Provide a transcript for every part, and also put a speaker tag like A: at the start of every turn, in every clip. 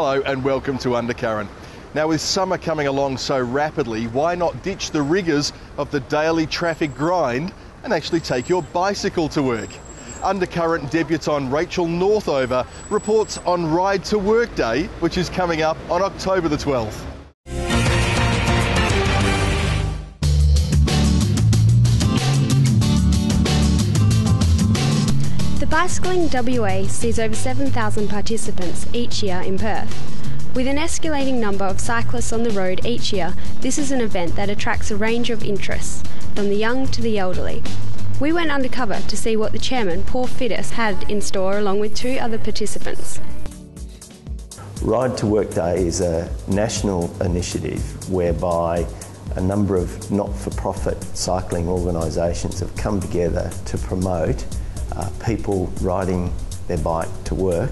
A: Hello and welcome to Undercurrent. Now, with summer coming along so rapidly, why not ditch the rigours of the daily traffic grind and actually take your bicycle to work? Undercurrent debutante Rachel Northover reports on Ride to Work Day, which is coming up on October the 12th.
B: The Bicycling WA sees over 7,000 participants each year in Perth. With an escalating number of cyclists on the road each year, this is an event that attracts a range of interests, from the young to the elderly. We went undercover to see what the chairman, Paul Fittis, had in store along with two other participants.
C: Ride to Work Day is a national initiative whereby a number of not-for-profit cycling organisations have come together to promote people riding their bike to work.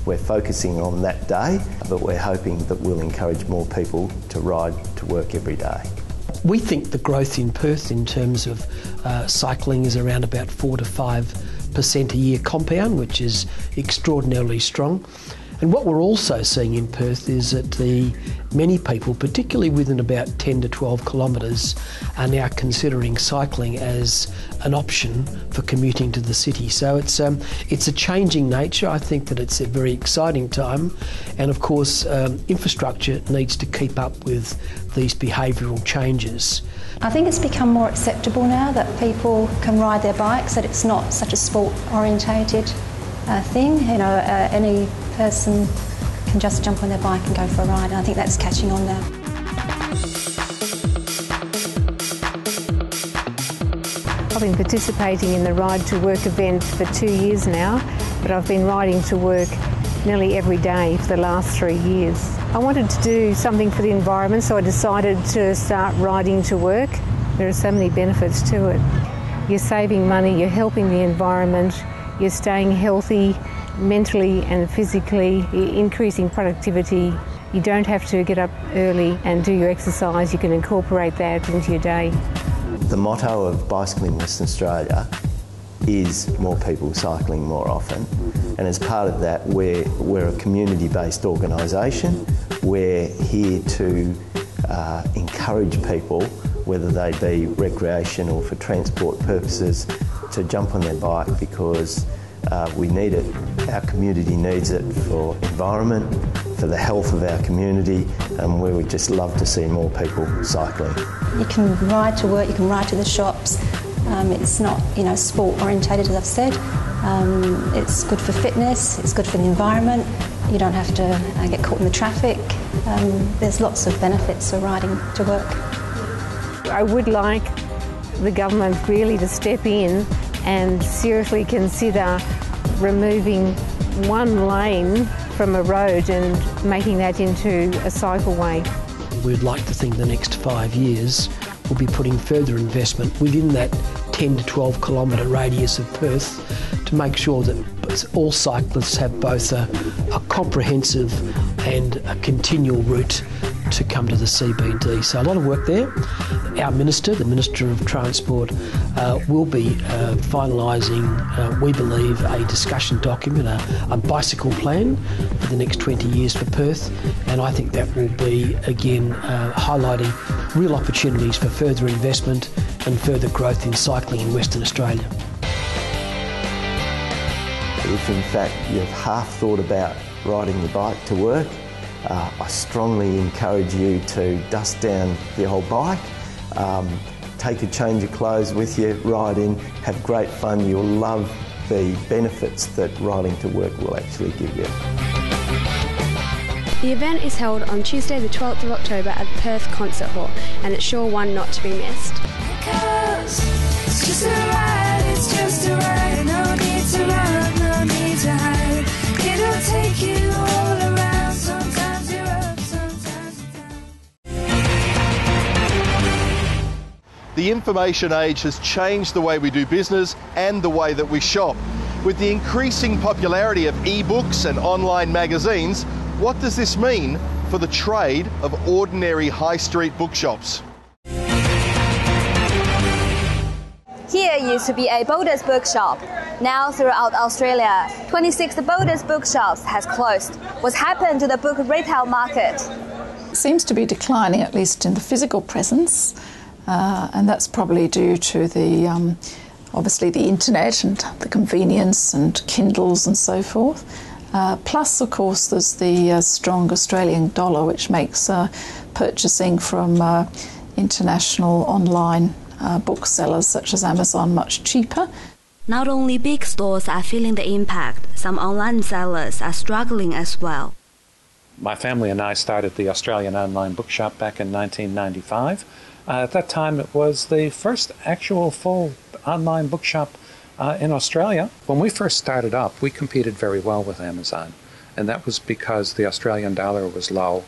C: We're focusing on that day, but we're hoping that we'll encourage more people to ride to work every day.
D: We think the growth in Perth in terms of cycling is around about 4 to 5% a year compound, which is extraordinarily strong. And what we're also seeing in Perth is that many people, particularly within about 10 to 12 kilometres, are now considering cycling as an option for commuting to the city. So it's a changing nature. I think that it's a very exciting time, and of course infrastructure needs to keep up with these behavioural changes.
E: I think it's become more acceptable now that people can ride their bikes, that it's not such a sport-orientated thing. You know, any person can just jump on their bike and go for a ride, and I think that's catching on now.
F: I've been participating in the Ride to Work event for 2 years now, but I've been riding to work nearly every day for the last 3 years. I wanted to do something for the environment, so I decided to start riding to work. There are so many benefits to it. You're saving money, you're helping the environment, you're staying healthy mentally and physically, you're increasing productivity. You don't have to get up early and do your exercise, you can incorporate that into your day.
C: The motto of Bicycling Western Australia is more people cycling more often, and as part of that we're a community-based organisation. We're here to encourage people, whether they be recreation or for transport purposes, to jump on their bike because we need it. Our community needs it for environment, for the health of our community, and we would just love to see more people cycling.
E: You can ride to work, you can ride to the shops. It's not, sport orientated, as I've said. It's good for fitness, it's good for the environment. You don't have to get caught in the traffic. There's lots of benefits of riding to work.
F: I would like the government really to step in and seriously consider removing one lane from a road and making that into a cycleway.
D: We'd like to think the next 5 years we'll be putting further investment within that 10 to 12 kilometre radius of Perth to make sure that all cyclists have both a comprehensive and a continual route to come to the CBD. So a lot of work there. Our Minister, the Minister of Transport, will be finalising, we believe, a discussion document, a bicycle plan for the next 20 years for Perth, and I think that will be, again, highlighting real opportunities for further investment and further growth in cycling in Western Australia.
C: If in fact you've half thought about riding your bike to work, I strongly encourage you to dust down the old bike, take a change of clothes with you, ride in, have great fun. You'll love the benefits that riding to work will actually give you.
B: The event is held on Tuesday the 12th of October at the Perth Concert Hall, and it's sure one not to be missed.
G: It's just a ride, it's just a ride. No need to run, no need to hide. It'll take you all around. Sometimes you're up, sometimes you're down.
A: The information age has changed the way we do business and the way that we shop. With the increasing popularity of e-books and online magazines, what does this mean for the trade of ordinary high street bookshops?
H: Here Here used to be a Boulder's bookshop. Now throughout Australia, 26 Boulder's bookshops has closed. What's happened to the book retail market?
I: It seems to be declining, at least in the physical presence, and that's probably due to the obviously the internet and the convenience and Kindles and so forth. Plus, of course, there's the strong Australian dollar, which makes purchasing from international online booksellers such as Amazon much cheaper.
H: Not only big stores are feeling the impact, some online sellers are struggling as well.
J: My family and I started the Australian online bookshop back in 1995. At that time, it was the first actual full online bookshop in Australia. When we first started up, we competed very well with Amazon, and that was because the Australian dollar was low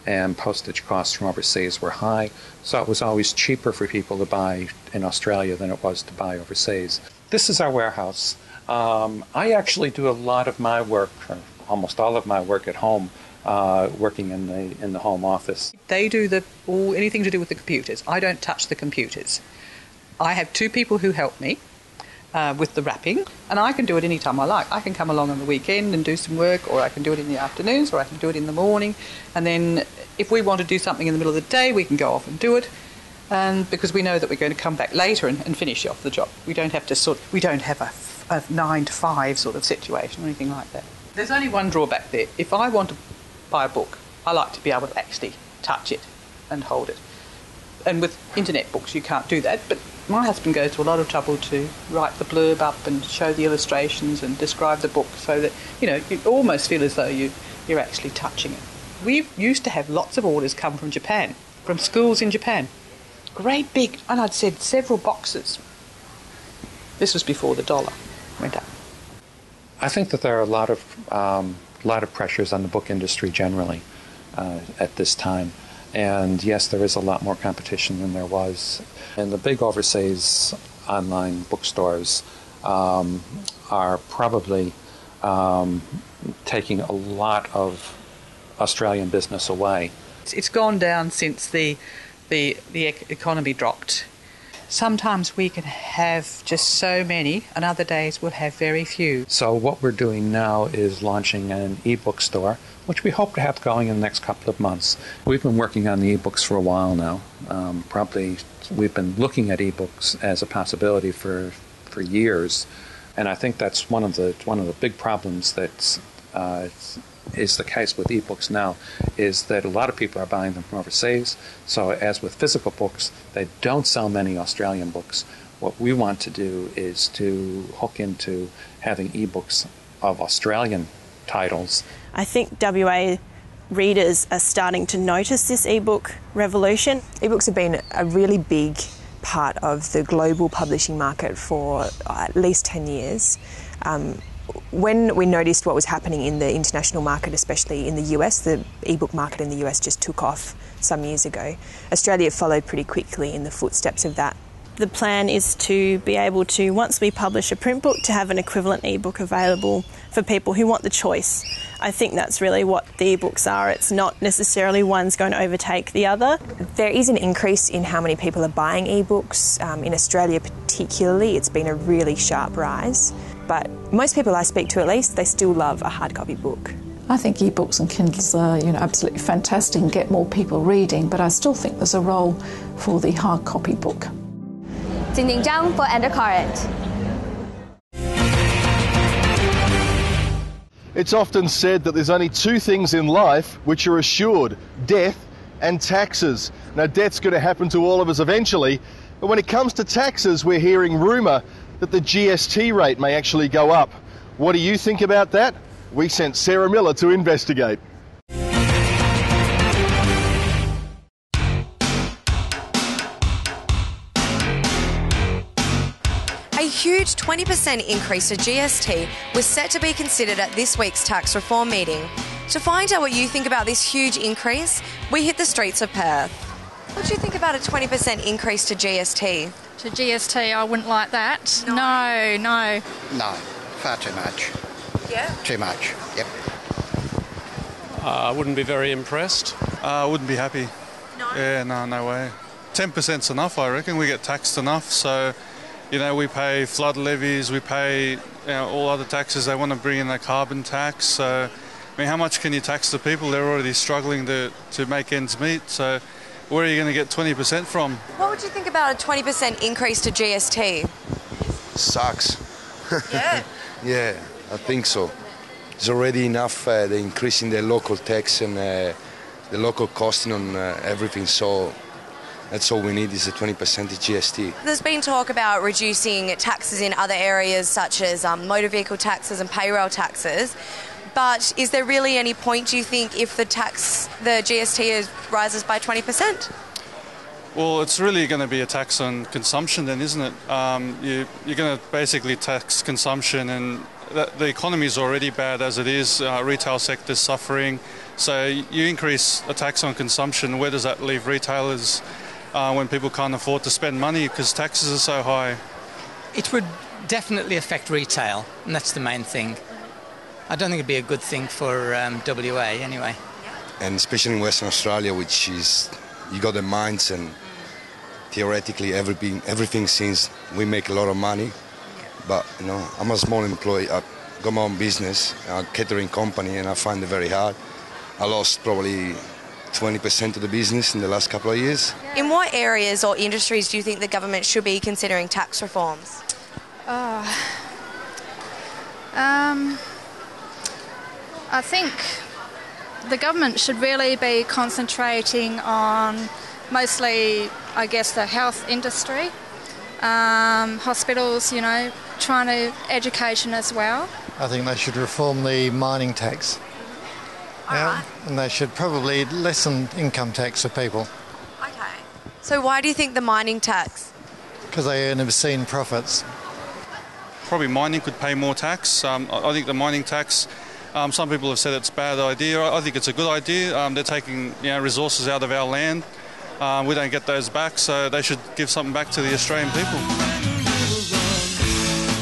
J: and postage costs from overseas were high, so it was always cheaper for people to buy in Australia than it was to buy overseas. This is our warehouse. I actually do a lot of my work, or almost all of my work at home, working in the home office.
K: They do anything to do with the computers. I don't touch the computers. I have two people who help me with the wrapping, and I can do it any time I like. I can come along on the weekend and do some work, or I can do it in the afternoons, or I can do it in the morning, and then if we want to do something in the middle of the day, we can go off and do it, because we know that we're going to come back later and finish off the job. We don't have to we don't have a 9 to 5 sort of situation or anything like that. There's only one drawback there. If I want to buy a book, I like to be able to actually touch it and hold it. And with internet books, you can't do that, but my husband goes to a lot of trouble to write the blurb up and show the illustrations and describe the book so that, you almost feel as though you're actually touching it. We used to have lots of orders come from Japan, from schools in Japan. Great big, and I'd said several boxes. This was before the dollar went up.
J: I think that there are a lot of pressures on the book industry generally at this time. And yes, there is a lot more competition than there was. And the big overseas online bookstores are probably taking a lot of Australian business away.
K: It's gone down since the economy dropped. Sometimes we can have just so many, and other days we'll have very few.
J: So what we're doing now is launching an e-book store, which we hope to have going in the next couple of months. We've been working on the e-books for a while now. We've been looking at e-books as a possibility for years, and I think that's one of the big problems that is the case with e-books now, is that a lot of people are buying them from overseas. So as with physical books, they don't sell many Australian books. What we want to do is to hook into having e-books of Australian titles.
L: I think WA readers are starting to notice this e-book revolution.
M: E-books have been a really big part of the global publishing market for at least 10 years. When we noticed what was happening in the international market, especially in the US, the e-book market in the US just took off some years ago. Australia followed pretty quickly in the footsteps of that.
L: The plan is to be able to, once we publish a print book, to have an equivalent e-book available for people who want the choice. I think that's really what the e-books are. It's not necessarily one's going to overtake the other.
M: There is an increase in how many people are buying e-books. In Australia particularly, it's been a really sharp rise. But most people I speak to, at least, they still love a hard copy book.
I: I think e-books and Kindles are, absolutely fantastic and get more people reading, but I still think there's a role for the hard copy book.
H: Jing Zhang for Undercurrent.
A: It's often said that there's only two things in life which are assured: death and taxes. Now, death's going to happen to all of us eventually, but when it comes to taxes, we're hearing rumour that the GST rate may actually go up. What do you think about that? We sent Sarah Miller to investigate.
N: A huge 20% increase to GST was set to be considered at this week's tax reform meeting. To find out what you think about this huge increase, we hit the streets of Perth. What do you think about a 20% increase to GST?
O: To GST, I wouldn't like that. No.
P: No, far too much.
N: Yeah?
P: Too much, yep.
Q: I wouldn't be very impressed.
R: I wouldn't be happy.
N: No?
R: Yeah, no way. 10%'s enough, I reckon. We get taxed enough, so
Q: You know, we pay flood levies, we pay all other taxes. They want to bring in a carbon tax. So, I mean, how much can you tax the people? They're already struggling to make ends meet. So, where are you going to get 20% from?
N: What would you think about a 20% increase to GST?
R: Sucks.
N: Yeah.
R: Yeah, I think so. It's already enough, the increase in the local tax and the local costing on everything. So that's all we need is a 20% GST.
N: There's been talk about reducing taxes in other areas such as motor vehicle taxes and payroll taxes. But is there really any point, do you think, if the GST rises by 20%?
Q: Well, it's really going to be a tax on consumption then, isn't it? You're going to basically tax consumption, and the economy is already bad as it is. Retail sector's suffering. So you increase a tax on consumption, where does that leave retailers when people can't afford to spend money because taxes are so high?
S: It would definitely affect retail, and that's the main thing. I don't think it'd be a good thing for WA anyway.
R: And especially in Western Australia, which is, you got the mines and theoretically everything seems we make a lot of money. But, you know, I'm a small employee. I've got my own business, a catering company, and I find it very hard. I lost probably 20% of the business in the last couple of years.
N: In what areas or industries do you think the government should be considering tax reforms?
O: I think the government should really be concentrating on mostly, I guess, the health industry, hospitals, you know, trying to education as well.
T: I think they should reform the mining tax. Yeah, and they should probably lessen income tax for people.
N: Okay. So why do you think the mining tax?
T: Because they earn obscene profits.
Q: Probably mining could pay more tax. I think the mining tax, some people have said it's a bad idea. I think it's a good idea. They're taking resources out of our land. We don't get those back, so they should give something back to the Australian people.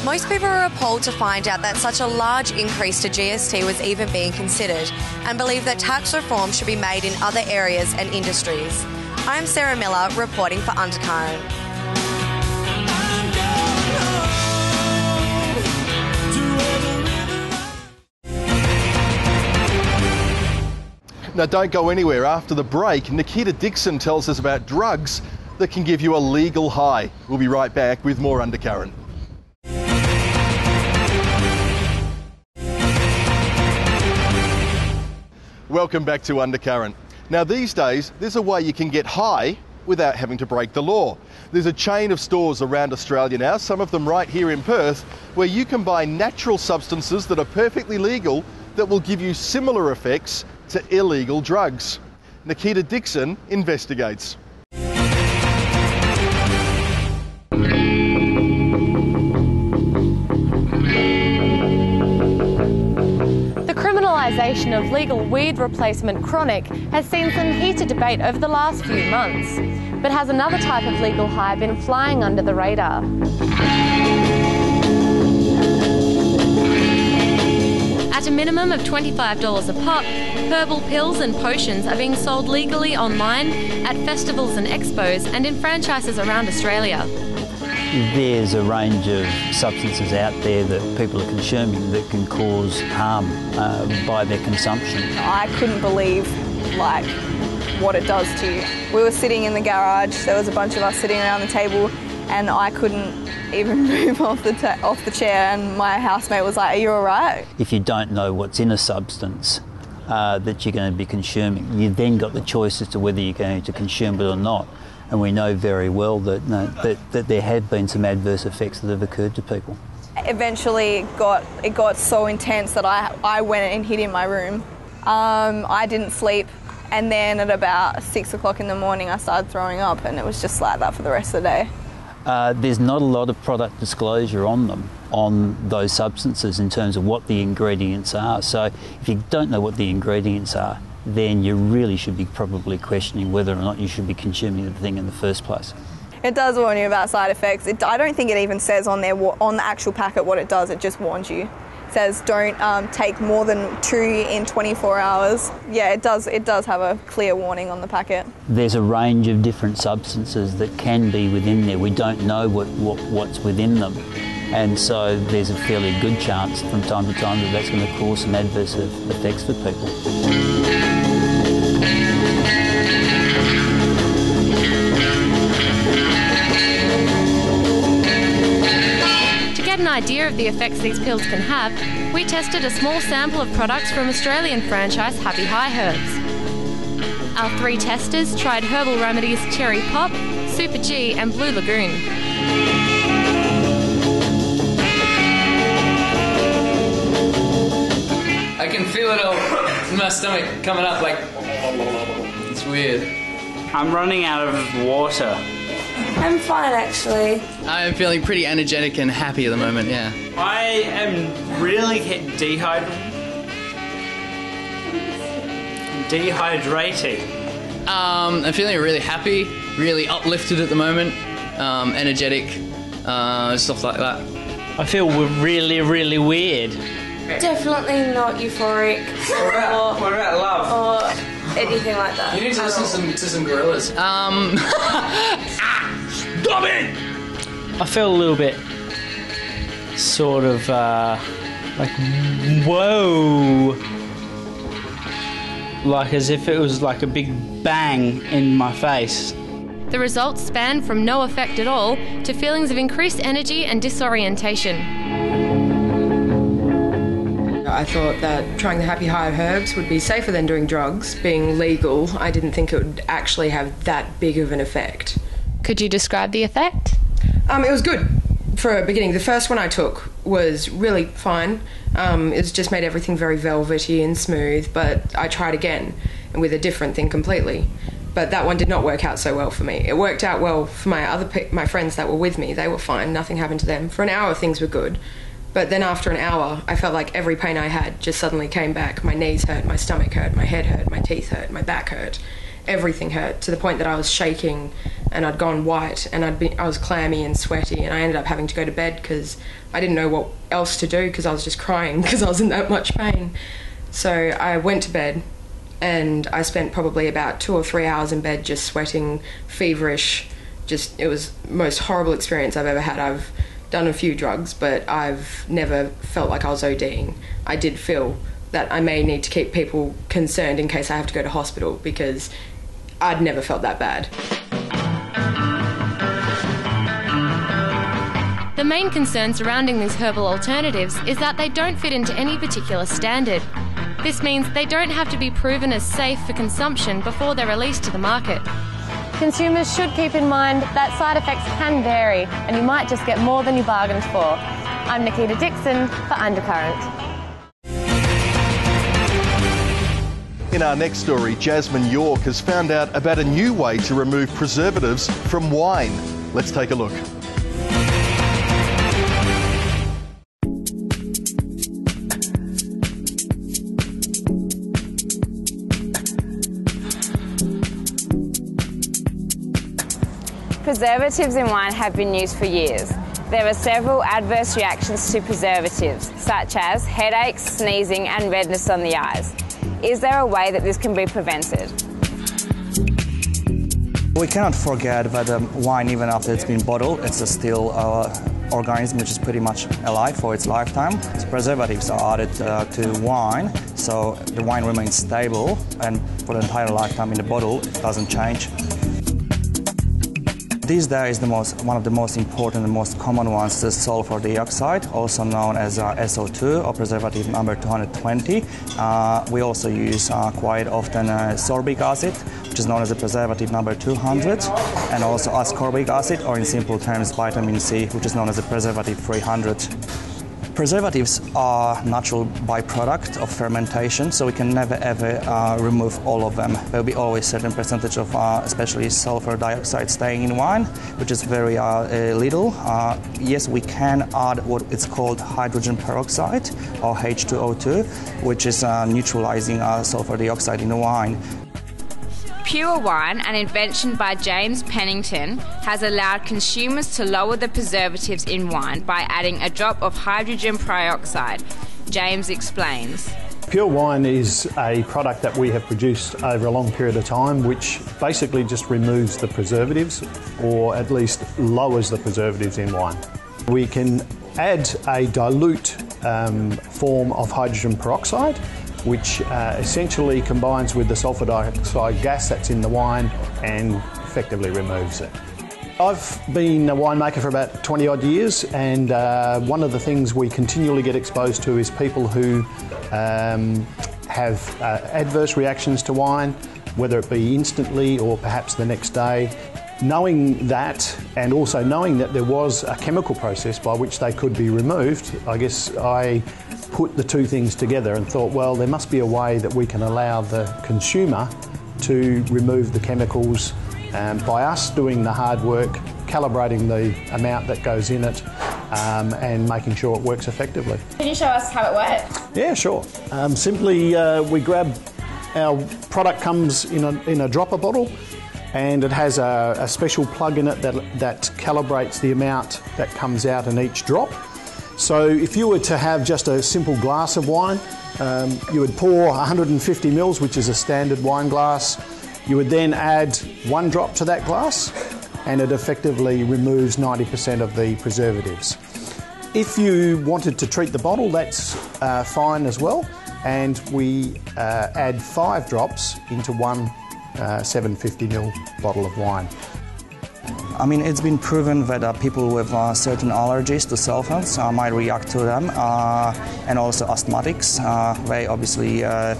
N: Most people are appalled to find out that such a large increase to GST was even being considered, and believe that tax reform should be made in other areas and industries. I'm Sarah Miller, reporting for Undercurrent.
A: Now don't go anywhere. After the break, Nikita Dixon tells us about drugs that can give you a legal high. We'll be right back with more Undercurrent. Welcome back to Undercurrent. Now these days, there's a way you can get high without having to break the law. There's a chain of stores around Australia now, some of them right here in Perth, where you can buy natural substances that are perfectly legal that will give you similar effects to illegal drugs. Nikita Dixon investigates.
U: The criminalisation of legal weed replacement chronic has seen some heated debate over the last few months. But has another type of legal high been flying under the radar? At a minimum of $25 a pop, herbal pills and potions are being sold legally online at festivals and expos and in franchises around Australia.
V: There's a range of substances out there that people are consuming that can cause harm by their consumption.
W: I couldn't believe what it does to you. We were sitting in the garage, there was a bunch of us sitting around the table, and I couldn't even move off the chair, and my housemate was like, "Are you all right?"
V: If you don't know what's in a substance that you're going to be consuming, you've then got the choice as to whether you're going to consume it or not. And we know very well that there have been some adverse effects that have occurred to people.
W: Eventually it got so intense that I went and hid in my room. I didn't sleep, and then at about 6 o'clock in the morning I started throwing up, and it was just like that for the rest of the day.
V: There's not a lot of product disclosure on them, on those substances, in terms of what the ingredients are. So if you don't know what the ingredients are, then you really should be probably questioning whether or not you should be consuming the thing in the first place.
W: It does warn you about side effects. I don't think it even says on there on the actual packet what it does. It just warns you. says don't take more than 2 in 24 hours. Yeah, it does have a clear warning on the packet. There's
V: a range of different substances that can be within there. We don't know what's within them. And so there's a fairly good chance from time to time that that's going to cause some adverse effects for people.
U: To get an idea of the effects these pills can have, we tested a small sample of products from Australian franchise Happy High Herbs. Our 3 testers tried herbal remedies Cherry Pop, Super G and Blue Lagoon.
D: I can feel it all in my stomach coming up, like, it's weird.
E: I'm running out of water.
W: I'm fine, actually.
D: I am feeling pretty energetic and happy at the moment, yeah.
E: I am really dehydrated.
D: I'm feeling really happy, really uplifted at the moment, energetic, stuff like that.
E: I feel really, really weird.
W: Definitely not euphoric.
D: What about love?
W: Or anything like that.
D: You need to listen to some gorillas. Stop it!
E: I feel a little bit sort of like, whoa. Like as if it was like a big bang in my face.
U: The results span from no effect at all to feelings of increased energy and disorientation.
F: I thought that trying the Happy High Herbs would be safer than doing drugs. Being legal, I didn't think it would actually have that big of an effect.
U: Could you describe the effect?
F: It was good for a beginning. The first one I took was really fine. It's just made everything very velvety and smooth, but I tried again with a different thing completely. But that one did not work out so well for me. It worked out well for my friends that were with me. They were fine, nothing happened to them. For an hour things were good. But then after an hour, I felt like every pain I had just suddenly came back. My knees hurt, my stomach hurt, my head hurt, my teeth hurt, my back hurt. Everything hurt, to the point that I was shaking and I'd gone white and I was clammy and sweaty, and I ended up having to go to bed because I didn't know what else to do because I was just crying because I was in that much pain. So I went to bed and I spent probably about 2 or 3 hours in bed just sweating, feverish. It was the most horrible experience I've ever had. I've done a few drugs, but I've never felt like I was ODing. I did feel that I may need to keep people concerned in case I have to go to hospital, because I'd never felt that bad.
U: The main concern surrounding these herbal alternatives is that they don't fit into any particular standard. This means they don't have to be proven as safe for consumption before they're released to the market. Consumers should keep in mind that side effects can vary and you might just get more than you bargained for. I'm Nikita Dixon for Undercurrent.
A: In our next story, Jasmine York has found out about a new way to remove preservatives from wine. Let's take a look.
X: Preservatives in wine have been used for years. There are several adverse reactions to preservatives, such as headaches, sneezing and redness on the eyes. Is there a way that this can be prevented?
Y: We cannot forget that wine, even after it's been bottled, it's still an organism which is pretty much alive for its lifetime. So preservatives are added to wine, so the wine remains stable, and for the entire lifetime in the bottle, it doesn't change. These days, one of the most important and most common ones is sulfur dioxide, also known as SO2 or preservative number 220. We also use quite often sorbic acid, which is known as a preservative number 200, and also ascorbic acid, or in simple terms, vitamin C, which is known as a preservative 300. Preservatives are natural byproduct of fermentation, so we can never ever remove all of them. There will be always a certain percentage of especially sulfur dioxide staying in wine, which is very little. Yes, we can add what is called hydrogen peroxide, or H2O2, which is neutralizing sulfur dioxide in the wine.
X: Pure wine, an invention by James Pennington, has allowed consumers to lower the preservatives in wine by adding a drop of hydrogen peroxide. James explains.
B: Pure wine is a product that we have produced over a long period of time, which basically just removes the preservatives, or at least lowers the preservatives in wine. We can add a dilute form of hydrogen peroxide, which essentially combines with the sulphur dioxide gas that's in the wine and effectively removes it. I've been a winemaker for about 20 odd years, and one of the things we continually get exposed to is people who have adverse reactions to wine, whether it be instantly or perhaps the next day. Knowing that, and also knowing that there was a chemical process by which they could be removed, I guess I put the two things together and thought, well, there must be a way that we can allow the consumer to remove the chemicals by us doing the hard work, calibrating the amount that goes in it, and making sure it works effectively.
X: Can you show us how it works?
B: Yeah, sure. Simply, we grab, our product comes in a dropper bottle, and it has a special plug in it that calibrates the amount that comes out in each drop. So if you were to have just a simple glass of wine, you would pour 150 mils, which is a standard wine glass. You would then add 1 drop to that glass, and it effectively removes 90% of the preservatives. If you wanted to treat the bottle, that's fine as well, and we add 5 drops into one 750ml bottle of wine.
Y: I mean, it's been proven that people with certain allergies to solvents might react to them, and also asthmatics. They obviously are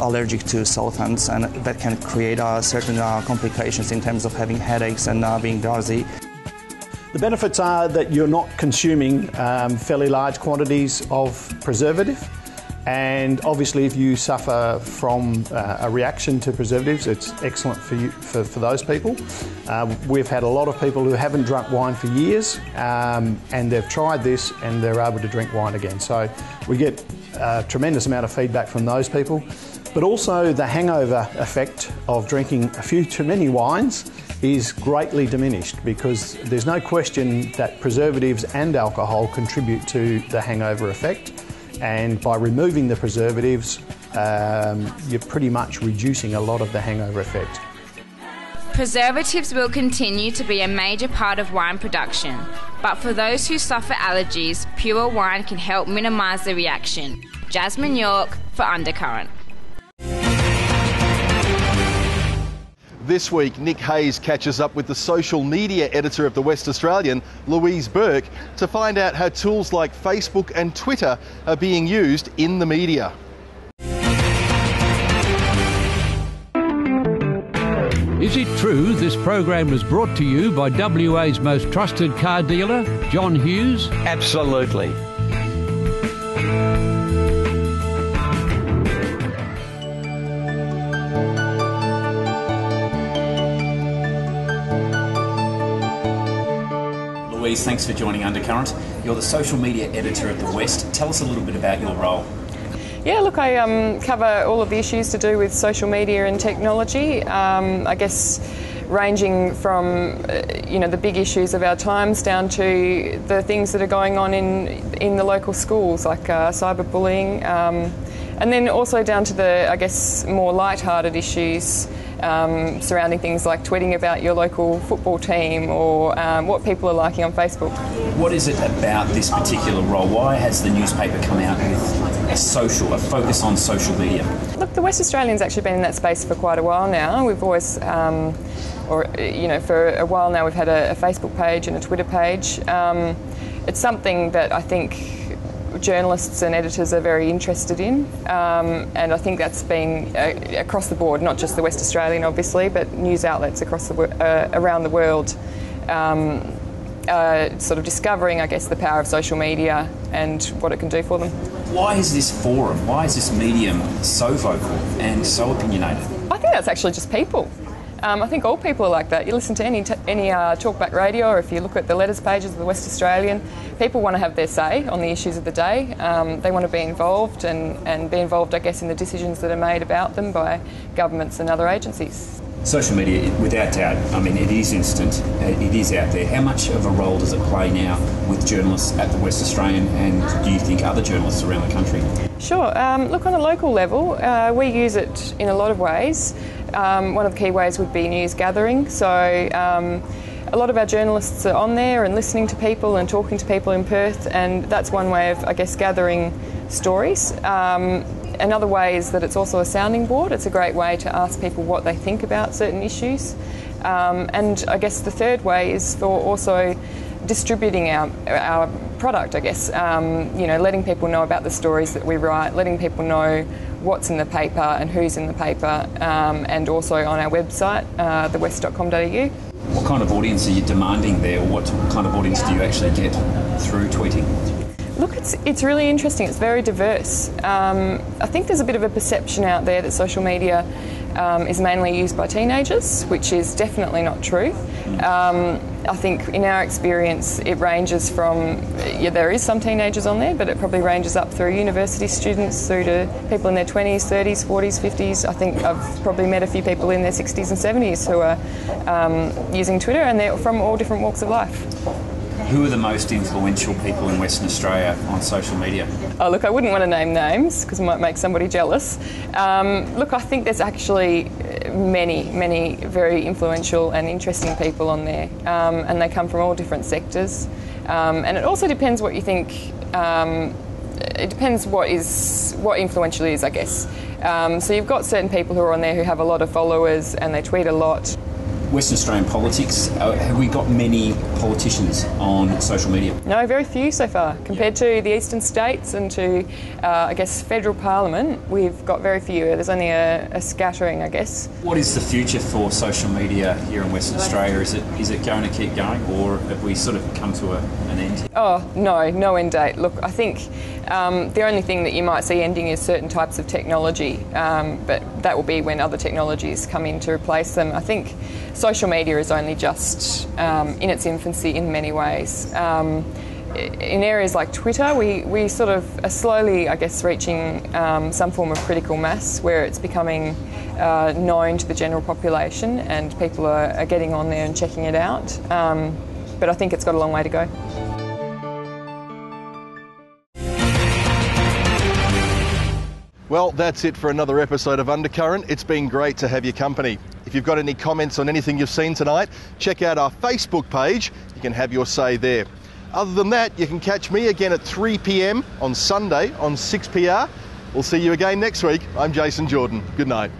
Y: allergic to solvents, and that can create certain complications in terms of having headaches and being drowsy.
B: The benefits are that you're not consuming fairly large quantities of preservative, and obviously if you suffer from a reaction to preservatives, it's excellent for you, for those people. We've had a lot of people who haven't drunk wine for years, and they've tried this and they're able to drink wine again. So we get a tremendous amount of feedback from those people, but also the hangover effect of drinking a few too many wines is greatly diminished, because there's no question that preservatives and alcohol contribute to the hangover effect. And by removing the preservatives, you're pretty much reducing a lot of the hangover effect.
X: Preservatives will continue to be a major part of wine production, but for those who suffer allergies, pure wine can help minimise the reaction. Jasmine York for Undercurrent.
A: This week, Nick Hayes catches up with the social media editor of the West Australian, Louise Burke, to find out how tools like Facebook and Twitter are being used in the media.
C: Is it true this program was brought to you by WA's most trusted car dealer, John Hughes?
G: Absolutely.
J: Louise, thanks for joining Undercurrent. You're the social media editor at the West. Tell us a little bit about your role.
K: Yeah, look, I cover all of the issues to do with social media and technology. I guess ranging from the big issues of our times down to the things that are going on in the local schools, like cyberbullying, and then also down to the, I guess, more light-hearted issues surrounding things like tweeting about your local football team or what people are liking on Facebook.
J: What is it about this particular role? Why has the newspaper come out with a focus on social media?
K: Look, the West Australian's actually been in that space for quite a while now. We've always, for a while now, we've had a Facebook page and a Twitter page. It's something that I think journalists and editors are very interested in, and I think that's been across the board, not just the West Australian obviously, but news outlets across around the world sort of discovering, I guess, the power of social media and what it can do for them.
J: Why is this forum, why is this medium so vocal and so opinionated?
K: I think that's actually just people. I think all people are like that. You listen to any talkback radio, or if you look at the letters pages of the West Australian, people want to have their say on the issues of the day. They want to be involved and be involved, I guess, in the decisions that are made about them by governments and other agencies.
J: Social media, without doubt, I mean, it is instant, it is out there. How much of a role does it play now with journalists at the West Australian, and do you think other journalists around the country?
K: Sure. Look, on a local level, we use it in a lot of ways. One of the key ways would be news gathering. So a lot of our journalists are on there and listening to people and talking to people in Perth, and that's one way of, I guess, gathering stories. Another way is that it's also a sounding board. It's a great way to ask people what they think about certain issues. And I guess the third way is for also distributing our product, I guess. Letting people know about the stories that we write, letting people know what's in the paper and who's in the paper, and also on our website, thewest.com.au.
J: What kind of audience are you demanding there, or what kind of audience do you actually get through tweeting?
K: Look, it's really interesting. It's very diverse. I think there's a bit of a perception out there that social media is mainly used by teenagers, which is definitely not true. I think in our experience it ranges from, there is some teenagers on there, but it probably ranges up through university students through to people in their 20s, 30s, 40s, 50s. I think I've probably met a few people in their 60s and 70s who are using Twitter, and they're from all different walks of life.
J: Who are the most influential people in Western Australia on social media?
K: Oh, look, I wouldn't want to name names because it might make somebody jealous. Look, I think there's actually many very influential and interesting people on there, and they come from all different sectors. And it also depends what you think. It depends what influential is, I guess. So you've got certain people who are on there who have a lot of followers and they tweet a lot.
J: Western Australian politics, have we got many politicians on social media?
K: No, very few so far. Compared to the eastern states and to, I guess, federal parliament, we've got very few. There's only a scattering, I guess.
J: What is the future for social media here in Western Australia? Is it going to keep going, or have we sort of come to an end?
K: Oh, no end date. Look, I think the only thing that you might see ending is certain types of technology, but that will be when other technologies come in to replace them. I think social media is only just in its infancy in many ways. In areas like Twitter, we sort of are slowly, I guess, reaching some form of critical mass where it's becoming known to the general population and people are getting on there and checking it out. But I think it's got a long way to go.
A: Well, that's it for another episode of Undercurrent. It's been great to have your company. If you've got any comments on anything you've seen tonight, check out our Facebook page. You can have your say there. Other than that, you can catch me again at 3 p.m. on Sunday on 6PR. We'll see you again next week. I'm Jason Jordan. Good night.